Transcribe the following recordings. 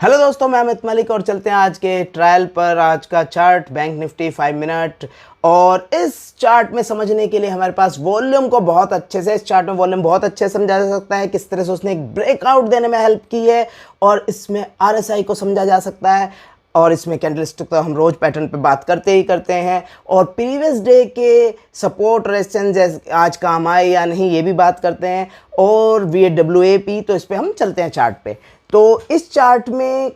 Hello दोस्तों, मैं अमित मलिक और चलते हैं आज के ट्रायल पर। आज का चार्ट बैंक निफ्टी 5 मिनट। और इस चार्ट में समझने के लिए हमारे पास वॉल्यूम को बहुत अच्छे से, इस चार्ट में वॉल्यूम बहुत अच्छे से समझा जा सकता है, किस तरह से उसने एक ब्रेकआउट देने में हेल्प की है, और इसमें आरएसआई को समझा जा सकता है, और इसमें कैंडलस्टिक तो हम रोज पैटर्न पे बात करते ही करते हैं, और प्रीवियस डे के सपोर्ट रेजिस्टेंस आज काम आए या नहीं ये भी बात करते हैं, और VWAP। तो इस पे हम चलते हैं चार्ट पे। तो इस चार्ट में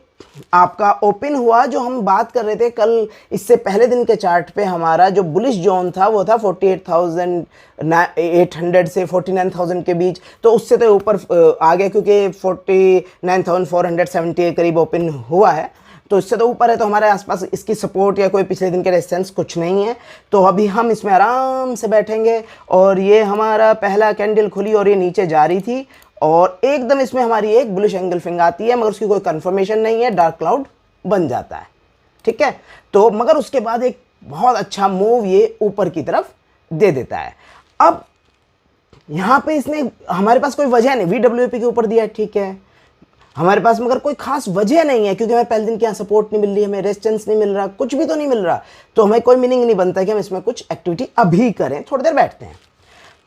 आपका ओपन हुआ, जो हम बात कर रहे थे कल, इससे पहले दिन के चार्ट पे हमारा जो बुलिश जोन था वो था 48,800 से 49,000 के बीच। तो उससे तो ऊपर आ गया क्योंकि 49,470 के करीब ओपन हुआ है, तो इससे तो ऊपर है। तो हमारे आसपास इसकी सपोर्ट या कोई पिछले दिन के रेजिस्टेंस कुछ नहीं है। तो अभी हम इसमें आराम से बैठेंगे, और ये हमारा पहला कैंडल खुली और ये नीचे जा रही थी, और एकदम इसमें हमारी एक बुलिश एंगल्फिंग आती है, मगर उसकी कोई कंफर्मेशन नहीं है, डार्क क्लाउड बन जाता है, ठीक है। तो मगर उसके बाद एक बहुत अच्छा मूव ये ऊपर की तरफ दे देता है। अब यहाँ पे इसने हमारे पास कोई वजह नहीं, VWAP के ऊपर दिया है, ठीक है, हमारे पास मगर कोई खास वजह नहीं है, क्योंकि हमें पहले दिन के यहाँ सपोर्ट नहीं मिल रही, हमें रेजिस्टेंस नहीं मिल रहा, कुछ भी तो नहीं मिल रहा, तो हमें कोई मीनिंग नहीं बनता कि हम इसमें कुछ एक्टिविटी अभी करें, थोड़ी देर बैठते हैं।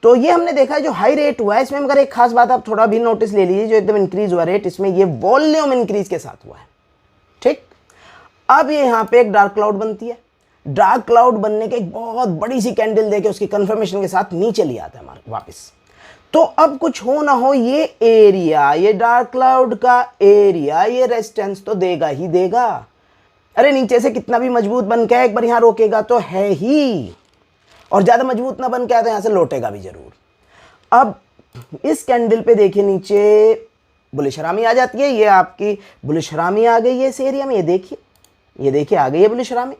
तो ये हमने देखा है जो हाई रेट हुआ है इसमें, मगर एक खास बात आप थोड़ा भी नोटिस ले लीजिए, जो एकदम इंक्रीज हुआ रेट, इसमें ये वॉल्यूम इंक्रीज के साथ हुआ है, ठीक। अब ये यहाँ पे एक डार्क क्लाउड बनती है, डार्क क्लाउड बनने के एक बहुत बड़ी सी कैंडल देके उसकी कंफर्मेशन के साथ नीचे ले आता है हमारे वापस। तो अब कुछ हो ना हो, ये एरिया, ये डार्क क्लाउड का एरिया, ये रेजिस्टेंस तो देगा ही देगा। अरे नीचे से कितना भी मजबूत बन के एक बार यहां रोकेगा तो है ही, और ज्यादा मजबूत ना बन के आया तो यहां से लौटेगा भी जरूर। अब इस कैंडल पे देखिए नीचे बुलिश हरामी आ जाती है, ये आपकी बुलिश हरामी आ गई है इस एरिया में, ये देखिए आ गई है बुलिश हरामी,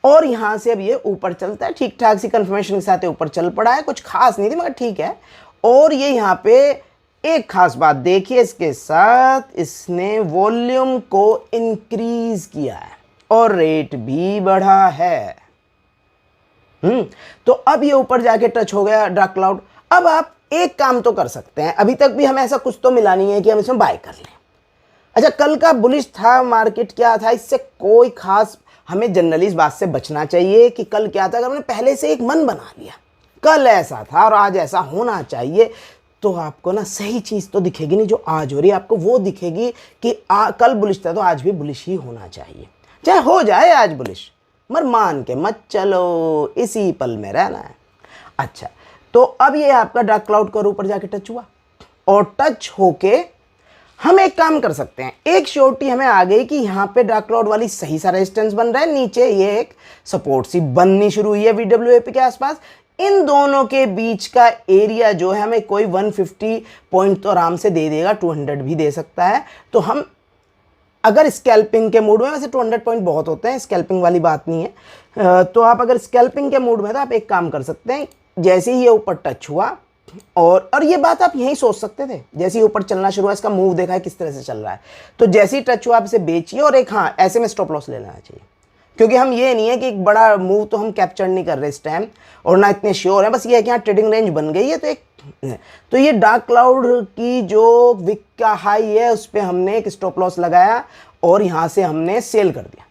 और यहां से अब ये ऊपर चलता है ठीक ठाक सी कंफर्मेशन के साथ, ऊपर चल पड़ा है, कुछ खास नहीं थी मगर ठीक है। और ये यहाँ पे एक खास बात देखिए, इसके साथ इसने वॉल्यूम को इंक्रीज किया है और रेट भी बढ़ा है। तो अब ये ऊपर जाके टच हो गया डार्क क्लाउड। अब आप एक काम तो कर सकते हैं, अभी तक भी हमें ऐसा कुछ तो मिला नहीं है कि हम इसमें बाय कर लें। अच्छा, कल का बुलिश था मार्केट, क्या था, इससे कोई खास, हमें जनरली इस बात से बचना चाहिए कि कल क्या था, अगर हमने पहले से एक मन बना लिया कल ऐसा था और आज ऐसा होना चाहिए, तो आपको ना सही चीज तो दिखेगी नहीं, जो आज हो रही है आपको वो दिखेगी कि कल बुलिश था तो आज भी बुलिश ही होना चाहिए, चाहे हो जाए आज बुलिश, मगर मान के मत चलो, इसी पल में रहना है। अच्छा, तो अब ये आपका डार्क क्लाउड का ऊपर जाके टच हुआ, और टच होके हम एक काम कर सकते हैं, एक श्योरिटी हमें आ गई कि यहाँ पे डार्क क्लाउड वाली सही सा रेजिस्टेंस बन रहा है, नीचे ये एक सपोर्ट सी बननी शुरू हुई है VWAP के आसपास। इन दोनों के बीच का एरिया जो है हमें कोई 150 पॉइंट तो आराम से दे देगा, 200 भी दे सकता है। तो हम अगर स्कैल्पिंग के मूड में, वैसे 200 पॉइंट बहुत होते हैं, स्कैल्पिंग वाली बात नहीं है, तो आप अगर स्कैल्पिंग के मूड में तो आप एक काम कर सकते हैं, जैसे ही ये ऊपर टच हुआ, और ये बात आप यही सोच सकते थे, जैसे ही ऊपर चलना शुरू हुआ, इसका मूव देखा है किस तरह से चल रहा है, तो जैसे ही टच हुआ आप इसे बेचिए, और एक हाँ ऐसे में स्टॉप लॉस लेना चाहिए, क्योंकि हम ये नहीं है कि एक बड़ा मूव तो हम कैप्चर नहीं कर रहे इस टाइम, और ना इतने श्योर है, बस ये है कि यहाँ ट्रेडिंग रेंज बन गई है। तो ये डार्क क्लाउड की जो विक का हाई है उस पर हमने एक स्टॉप लॉस लगाया, और यहाँ से हमने सेल कर दिया।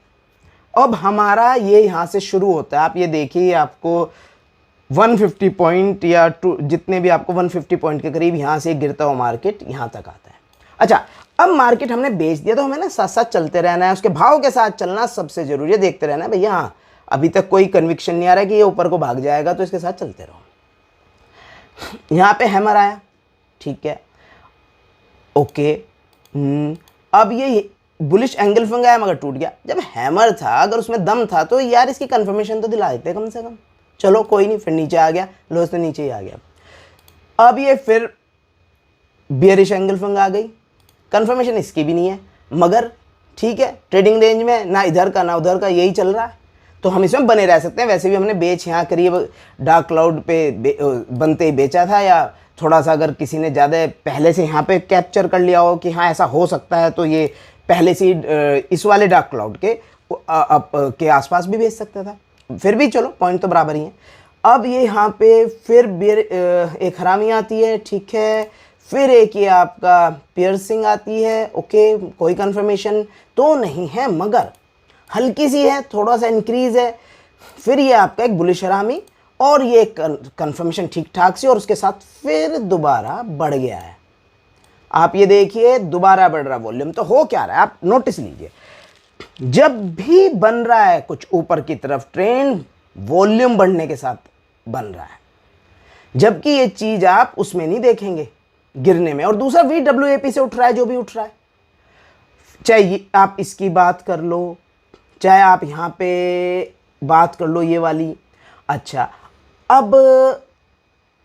अब हमारा ये यहाँ से शुरू होता है, आप ये देखिए, आपको 150 पॉइंट या जितने भी आपको 150 पॉइंट के करीब यहाँ से गिरता हुआ मार्केट यहाँ तक आता है। अच्छा, अब मार्केट हमने बेच दिया, तो हमें ना साथ साथ चलते रहना है, उसके भाव के साथ चलना सबसे जरूरी है, देखते रहना है भैया। हाँ, अभी तक कोई कन्विक्शन नहीं आ रहा है कि ये ऊपर को भाग जाएगा, तो इसके साथ चलते रहो। यहाँ पे हैमर आया, ठीक है, ओके। अब ये बुलिश एंगल फंगा है मगर टूट गया। जब हैमर था, अगर उसमें दम था तो यार इसकी कंफर्मेशन तो दिला देते कम से कम। चलो कोई नहीं, फिर नीचे आ गया, लोस तो नीचे ही आ गया। अब ये फिर बियरिश एंगल फंगा आ गई, कंफर्मेशन इसकी भी नहीं है, मगर ठीक है, ट्रेडिंग रेंज में ना इधर का ना उधर का यही चल रहा है, तो हम इसमें बने रह सकते हैं। वैसे भी हमने बेच यहाँ करीब डार्क क्लाउड पे बनते ही बेचा था, या थोड़ा सा अगर किसी ने ज़्यादा पहले से यहाँ पे कैप्चर कर लिया हो कि हाँ ऐसा हो सकता है, तो ये पहले से इस वाले डार्क क्लाउड के आसपास भी बेच सकता था। फिर भी चलो पॉइंट तो बराबर ही है। अब ये यहाँ पे फिर एक हरामी आती है, ठीक है, फिर एक ये आपका पियर्सिंग आती है, ओके, कोई कंफर्मेशन तो नहीं है मगर हल्की सी है, थोड़ा सा इंक्रीज है। फिर ये आपका एक बुलिश हरामी और ये कंफर्मेशन ठीक ठाक सी, और उसके साथ फिर दोबारा बढ़ गया है। आप ये देखिए दोबारा बढ़ रहा वॉल्यूम। तो हो क्या रहा है आप नोटिस लीजिए, जब भी बन रहा है कुछ ऊपर की तरफ ट्रेंड, वॉल्यूम बढ़ने के साथ बन रहा है, जबकि ये चीज आप उसमें नहीं देखेंगे गिरने में। और दूसरा VWAP से उठ रहा है जो भी उठ रहा है, चाहे आप इसकी बात कर लो, चाहे आप यहाँ पे बात कर लो ये वाली। अच्छा, अब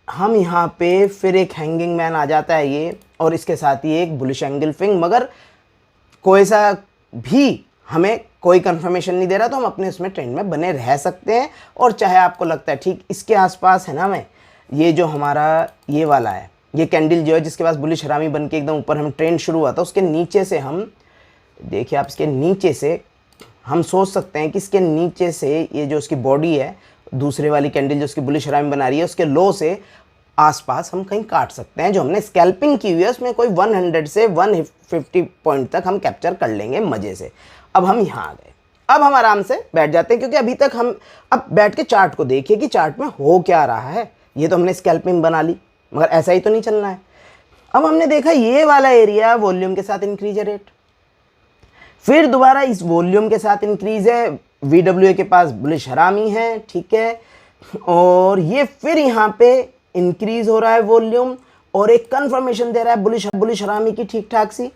हम यहाँ पे फिर एक हैंगिंग मैन आ जाता है ये, और इसके साथ ही एक बुलिश एंगल्फिंग, मगर कोई सा भी हमें कोई कंफर्मेशन नहीं दे रहा, तो हम अपने उसमें ट्रेंड में बने रह सकते हैं। और चाहे आपको लगता है ठीक इसके आसपास है ना, मैं ये जो हमारा ये वाला है, ये कैंडल जो है जिसके पास बुलिश हरामी बन के एकदम ऊपर हम ट्रेंड शुरू हुआ था, उसके नीचे से हम देखिए, आप इसके नीचे से हम सोच सकते हैं कि इसके नीचे से ये जो उसकी बॉडी है, दूसरे वाली कैंडल जो उसकी बुलिश हरामी बना रही है, उसके लो से आसपास हम कहीं काट सकते हैं। जो हमने स्कैल्पिंग की हुई है उसमें कोई 100 से 150 पॉइंट तक हम कैप्चर कर लेंगे मजे से। अब हम यहाँ आ गए, अब हम आराम से बैठ जाते हैं, क्योंकि अभी तक हम अब बैठ के चार्ट को देखिए कि चार्ट में हो क्या रहा है। ये तो हमने स्कैल्पिंग बना ली, मगर ऐसा ही तो नहीं चलना है। अब हमने देखा ये वाला एरिया वॉल्यूम के साथ इंक्रीज है रेट, फिर दोबारा इस वॉल्यूम के साथ इंक्रीज है, VWA के पास बुलिश हरामी है, ठीक है, और ये फिर यहाँ पे इंक्रीज हो रहा है वॉल्यूम, और एक कंफर्मेशन दे रहा है बुलिश हरामी की ठीक ठाक सी।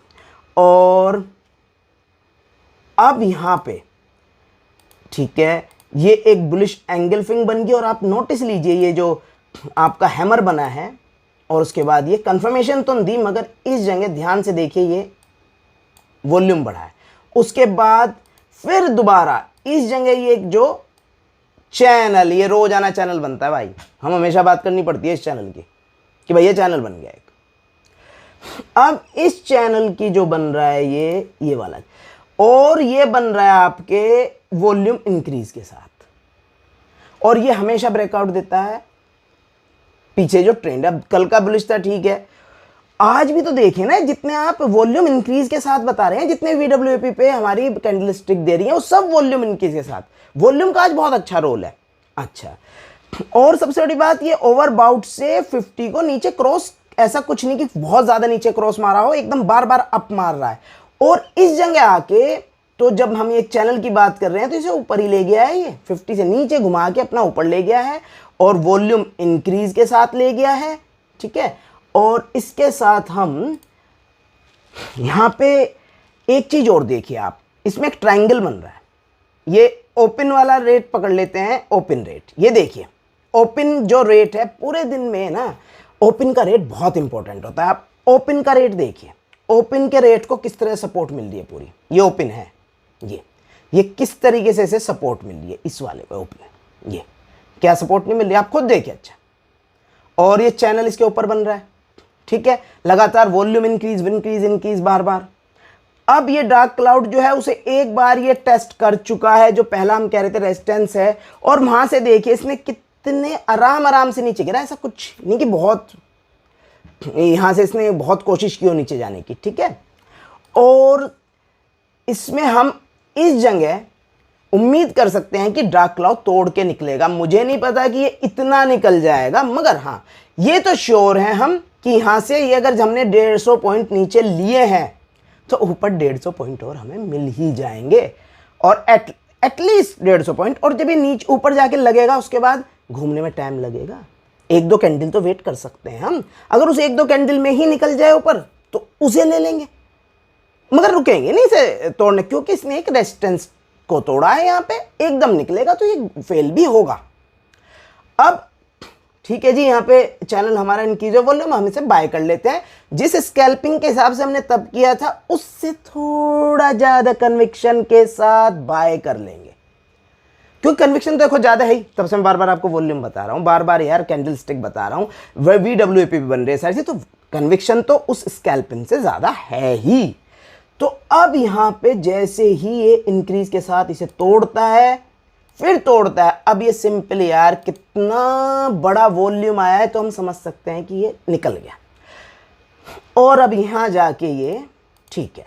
और अब यहाँ पे ठीक है, ये एक बुलिश एंगल्फिंग बन गई, और आप नोटिस लीजिए ये जो आपका हैमर बना है, और उसके बाद ये कंफर्मेशन तो दी, मगर इस जगह ध्यान से देखिए ये वॉल्यूम बढ़ा है। उसके बाद फिर दोबारा इस जगह ये जो चैनल, ये रोजाना चैनल बनता है भाई, हम हमेशा बात करनी पड़ती है इस चैनल की कि भाई ये चैनल बन गया एक। अब इस चैनल की जो बन रहा है ये वाला, और ये बन रहा है आपके वॉल्यूम इंक्रीज के साथ, और ये हमेशा ब्रेकआउट देता है पीछे जो ट्रेंड है। अब कल का बुलिश था, ठीक है, आज भी तो देखें ना, जितने आप वॉल्यूम इंक्रीज के साथ बता रहे हैं, जितने VWAP पे हमारी कैंडल स्टिक दे रही है, वो सब वॉल्यूम इंक्रीज के साथ। वॉल्यूम का आज बहुत अच्छा रोल है। अच्छा, और सबसे बड़ी बात, ये ओवरबाउट से 50 को नीचे क्रॉस, ऐसा कुछ नहीं कि बहुत ज्यादा नीचे क्रॉस मारा हो, एकदम बार बार अप मार रहा है। और इस जगह आके, तो जब हम एक चैनल की बात कर रहे हैं, तो इसे ऊपर ही ले गया है, ये 50 से नीचे घुमा के अपना ऊपर ले गया है, और वॉल्यूम इंक्रीज के साथ ले गया है, ठीक है। और इसके साथ हम यहाँ पे एक चीज और देखिए आप, इसमें एक ट्रायंगल बन रहा है। ये ओपन वाला रेट पकड़ लेते हैं, ओपन रेट, ये देखिए ओपन जो रेट है पूरे दिन में ना, ओपन का रेट बहुत इंपॉर्टेंट होता है। आप ओपन का रेट देखिए, ओपन के रेट को किस तरह सपोर्ट मिल रही है पूरी, ये ओपन है, ये किस तरीके से इसे सपोर्ट मिल रही है, इस वाले पे ओपन, ये क्या सपोर्ट नहीं मिल रही, आप खुद देखिए। अच्छा, और ये चैनल इसके ऊपर बन रहा है, ठीक है, लगातार वॉल्यूम इंक्रीज बार बार। अब ये डार्क क्लाउड जो है उसे एक बार ये टेस्ट कर चुका है, जो पहला हम कह रहे थे रेजिस्टेंस है, और वहां से देखिए इसने कितने आराम से नीचे गिरा, ऐसा कुछ नहीं कि बहुत यहां से इसने बहुत कोशिश की हो नीचे जाने की, ठीक है। और इसमें हम इस जगह उम्मीद कर सकते हैं कि डार्क क्लाउड तोड़ के निकलेगा। मुझे नहीं पता कि ये इतना निकल जाएगा, मगर हाँ ये तो श्योर है हम कि यहां से ये अगर हमने 150 पॉइंट नीचे लिए हैं, तो ऊपर 150 पॉइंट और हमें मिल ही जाएंगे, और एटलीस्ट 150 पॉइंट। और जब ये नीचे ऊपर जाके लगेगा, उसके बाद घूमने में टाइम लगेगा, एक दो कैंडल तो वेट कर सकते हैं हम। अगर उस एक दो कैंडल में ही निकल जाए ऊपर, तो उसे ले लेंगे, मगर रुकेंगे नहीं इसे तोड़ने, क्योंकि इसने एक रेजिस्टेंस को तोड़ा है। यहाँ पे एकदम निकलेगा तो ये फेल भी होगा। अब ठीक है जी, यहाँ पे चैनल हमारा इंक्रीज वॉल्यूम, हम इसे बाय कर लेते हैं। जिस स्कैल्पिंग के हिसाब से हमने तब किया था, उससे थोड़ा ज्यादा कन्विक्शन के साथ बाय कर लेंगे, क्योंकि कन्विक्शन तो देखो ज्यादा है ही, तब से मैं बार बार आपको वॉल्यूम बता रहा हूं, बार बार यार कैंडल स्टिक बता रहा हूं, वह VWAP भी बन रहे साइड से, तो कन्विक्शन तो उस स्कैल्पिंग से ज्यादा है ही। तो अब यहां पे जैसे ही ये इंक्रीज के साथ इसे तोड़ता है, फिर तोड़ता है, अब ये सिंपल यार कितना बड़ा वॉल्यूम आया है, तो हम समझ सकते हैं कि ये निकल गया। और अब यहाँ जाके ये ठीक है,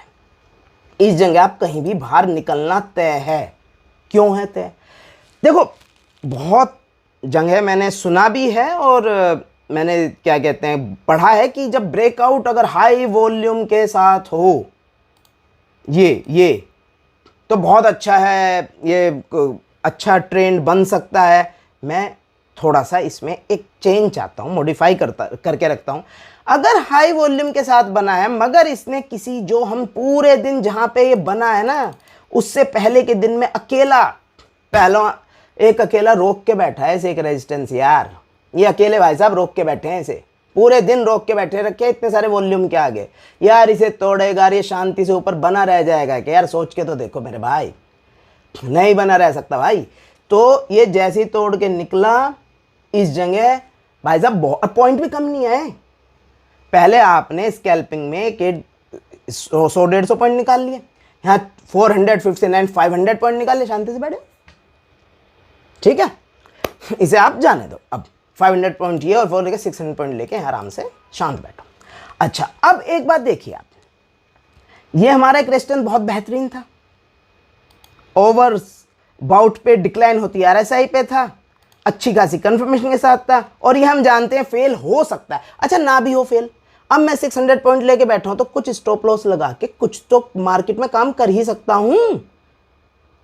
इस जगह आप कहीं भी बाहर निकलना तय है। क्यों है तय? देखो, बहुत जगह मैंने सुना भी है और मैंने क्या कहते हैं पढ़ा है कि जब ब्रेकआउट अगर हाई वॉल्यूम के साथ हो ये तो बहुत अच्छा है, ये अच्छा ट्रेंड बन सकता है। मैं थोड़ा सा इसमें एक चेंज चाहता हूँ, मॉडिफाई करके रखता हूँ। अगर हाई वॉल्यूम के साथ बना है मगर इसने किसी जो हम पूरे दिन जहाँ पे ये बना है ना उससे पहले के दिन में अकेला रोक के बैठा है इसे एक रेजिस्टेंस। यार ये अकेले भाई साहब रोक के बैठे हैं, इसे पूरे दिन रोक के बैठे रखे इतने सारे वॉल्यूम के आगे। यार इसे तोड़ेगा, ये शांति से ऊपर बना रह जाएगा कि? यार सोच के तो देखो मेरे भाई, नहीं बना रह सकता भाई। तो ये जैसे ही तोड़ के निकला इस जगह भाई साहब पॉइंट भी कम नहीं है। पहले आपने स्कैल्पिंग में के 100-150 पॉइंट निकाल लिए, यहाँ 459 500 पॉइंट निकाल लिए, शांति से बैठे। ठीक है, इसे आप जाने दो। अब 500 पॉइंट ये और 600 पॉइंट लेके आराम से शांत बैठो। अच्छा, अब एक बात देखिए आप, ये हमारा एक रेजिस्टेंस बहुत बेहतरीन था, ओवर बाउट पे डिक्लाइन होती RSI पे था, अच्छी खासी कंफर्मेशन के साथ था, और ये हम जानते हैं फेल हो सकता है। अच्छा ना भी हो फेल, अब मैं 600 पॉइंट लेके बैठा हूं तो कुछ स्टॉप लॉस लगा के कुछ तो मार्केट में काम कर ही सकता हूं।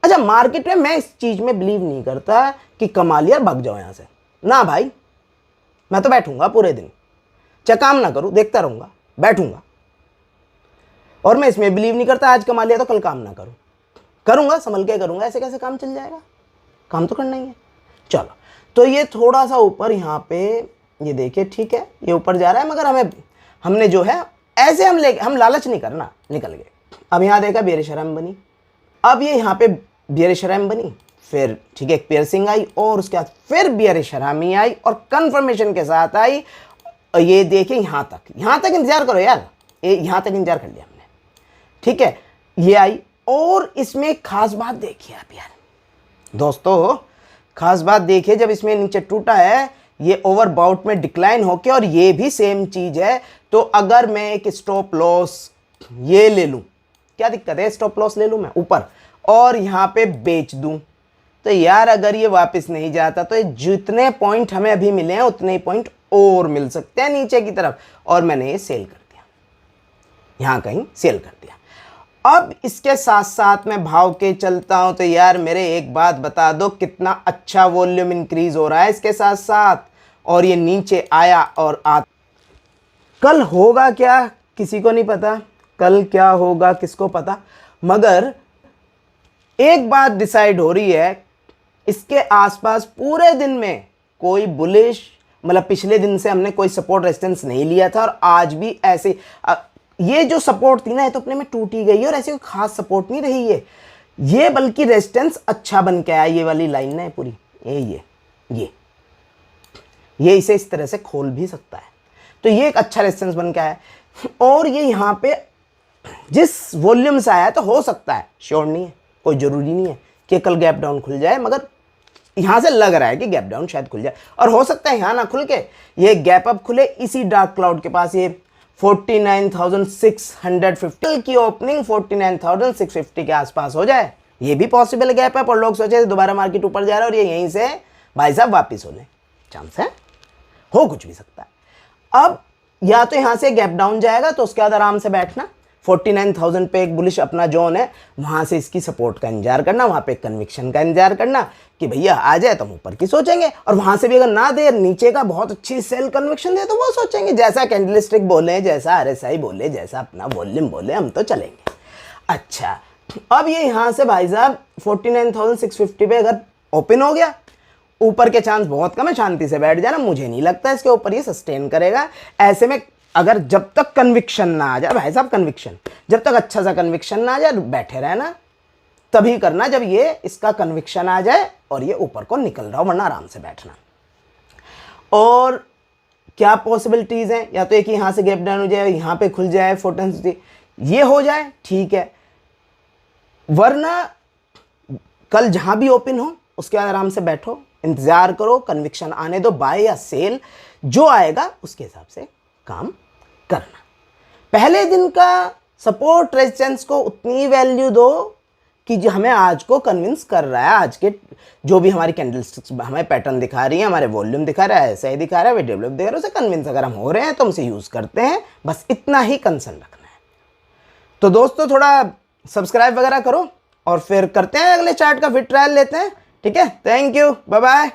अच्छा, मार्केट में मैं इस चीज में बिलीव नहीं करता कि कमा लिया भाग जाओ यहां से, ना भाई। मैं तो बैठूंगा पूरे दिन, चाहे काम ना करूं, देखता रहूंगा, बैठूंगा। और मैं इसमें बिलीव नहीं करता आज कमा लिया तो कल काम ना करूं, करूंगा, संभल के करूंगा। ऐसे कैसे काम चल जाएगा? काम तो करना ही है। चलो, तो ये थोड़ा सा ऊपर यहाँ पे ये देखिए, ठीक है, ये ऊपर जा रहा है मगर हमने जो है ऐसे हम लालच नहीं करना, निकल गए। अब यहाँ देखा बेरिश रैम बनी, अब ये यहाँ पे बेरिश रैम बनी, फिर ठीक है एक पियर्सिंग आई और उसके बाद फिर बेरिश रैम आई और कंफर्मेशन के साथ आई। और ये देखिए यहाँ तक इंतजार करो यार, यहाँ तक इंतजार कर लिया हमने, ठीक है, ये आई। और इसमें एक खास बात देखिए आप यार दोस्तों, खास बात देखिए, जब इसमें नीचे टूटा है ये ओवर बाउट में डिक्लाइन होके, और ये भी सेम चीज है, तो अगर मैं एक स्टॉप लॉस ये ले लूं, क्या दिक्कत है? स्टॉप लॉस ले लूं मैं ऊपर और यहाँ पे बेच दूं, तो यार अगर ये वापस नहीं जाता तो जितने पॉइंट हमें अभी मिले हैं उतने ही पॉइंट और मिल सकते हैं नीचे की तरफ, और मैंने ये सेल कर दिया, यहाँ कहीं सेल कर दिया। अब इसके साथ साथ मैं भाव के चलता हूं तो यार मेरे एक बात बता दो, कितना अच्छा वॉल्यूम इंक्रीज हो रहा है इसके साथ साथ, और ये नीचे आया और कल होगा क्या किसी को नहीं पता, कल क्या होगा किसको पता, मगर एक बात डिसाइड हो रही है, इसके आसपास पूरे दिन में कोई बुलिश, मतलब पिछले दिन से हमने कोई सपोर्ट रेजिस्टेंस नहीं लिया था, और आज भी ऐसे ये जो सपोर्ट थी ना ये तो अपने में टूट ही गई है, और ऐसी कोई खास सपोर्ट नहीं रही है ये, बल्कि रेजिस्टेंस अच्छा बन के आया। ये वाली लाइन है पूरी, ये इसे इस तरह से खोल भी सकता है, तो ये एक अच्छा रेजिस्टेंस बन के आया। और ये यहाँ पे जिस वॉल्यूम से आया तो हो सकता है, श्योर नहीं है, कोई जरूरी नहीं है कि कल गैप डाउन खुल जाए, मगर यहां से लग रहा है कि गैप डाउन शायद खुल जाए, और हो सकता है यहां ना खुल के ये गैप अप खुले इसी डार्क क्लाउड के पास, ये 49,650 की ओपनिंग 49,650 के आसपास हो जाए, ये भी पॉसिबल गैप अप, और लोग सोचे दोबारा मार्केट ऊपर जा रहा है और ये यहीं से भाई साहब वापिस हो ले, चांस है, हो कुछ भी सकता है। अब या तो यहां से गैप डाउन जाएगा तो उसके बाद आराम से बैठना, 49,000 पे एक बुलिश अपना जोन है, वहां से इसकी सपोर्ट का इंतजार करना, वहां पे कन्विक्शन का इंतजार करना कि भैया आ जाए तो हम ऊपर की सोचेंगे, और वहां से भी अगर ना दे, नीचे का बहुत अच्छी सेल कन्विक्शन दे तो वो सोचेंगे, जैसा कैंडलस्टिक बोले, जैसा RSI बोले, जैसा अपना वॉल्यूम बोले, हम तो चलेंगे। अच्छा, अब ये यहां से भाई साहब 49,650 पे अगर ओपन हो गया, ऊपर के चांस बहुत कम है, शांति से बैठ जाना, मुझे नहीं लगता इसके ऊपर ये सस्टेन करेगा। ऐसे में अगर जब तक कन्विक्शन ना आ जाए भाई साहब, कन्विक्शन जब तक अच्छा सा कन्विक्शन ना आ जाए, बैठे रहना, तभी करना जब ये इसका कन्विक्शन आ जाए और ये ऊपर को निकल रहा हो, वरना आराम से बैठना। और क्या पॉसिबिलिटीज हैं, या तो एक यहां से गैप डाउन हो जाए, यहां पे खुल जाए 1460, ये हो जाए ठीक है, वरना कल जहां भी ओपन हो उसके बाद आराम से बैठो, इंतजार करो, कन्विक्शन आने दो, बाय या सेल जो आएगा उसके हिसाब से काम करना। पहले दिन का सपोर्ट रेजिस्टेंस को उतनी वैल्यू दो कि जो हमें आज को कन्विंस कर रहा है, आज के जो भी हमारी कैंडलस्टिक्स हमें पैटर्न दिखा रही है, हमारे वॉल्यूम दिखा रहा है, ऐसा ही दिखा रहा है, डेवलप दिखा रहा है, उसे कन्विंस अगर हम हो रहे हैं तो हम उसे यूज़ करते हैं, बस इतना ही कंसर्न रखना है। तो दोस्तों थोड़ा सब्सक्राइब वगैरह करो और फिर करते हैं अगले चार्ट का फिर ट्रायल लेते हैं। ठीक है, थैंक यू, बाय बाय।